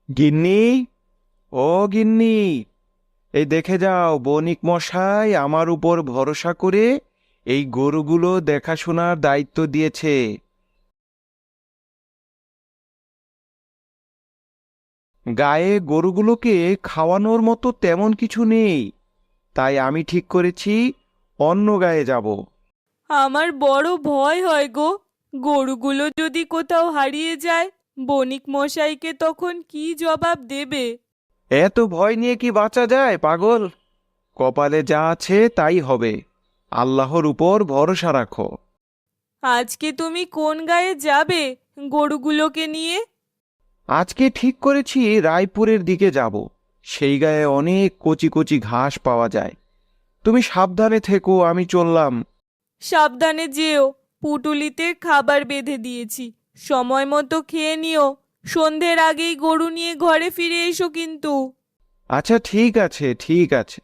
গিন্নি, ও গিন্নি, এই দেখে যাও বণিক মশাই আমার উপর ভরসা করে এই গরুগুলো দেখাশোনার দায়িত্ব দিয়েছে। গায়ে গরুগুলোকে খাওয়ানোর মতো তেমন কিছু নেই, তাই আমি ঠিক করেছি অন্য গায়ে যাব। আমার বড় ভয় হয় গো, গরুগুলো যদি কোথাও হারিয়ে যায়, বণিক মশাইকে তখন কি জবাব দেবে? এত ভয় নিয়ে কি বাঁচা যায় পাগল? কপালে যা আছে তাই হবে। আল্লাহর উপর ভরসা রাখো। আজকে তুমি কোন গায়ে যাবে গরুগুলোকে নিয়ে? আজকে ঠিক করেছি রায়পুরের দিকে যাব। সেই গায়ে অনেক কচি কচি ঘাস পাওয়া যায়। তুমি সাবধানে থেকো, আমি চললাম। সাবধানে যেও, পুটুলিতে খাবার বেঁধে দিয়েছি, সময় মতো খেয়ে নিও। সন্ধ্যের আগেই গরু নিয়ে ঘরে ফিরে এসো কিন্তু। আচ্ছা, ঠিক আছে, ঠিক আছে।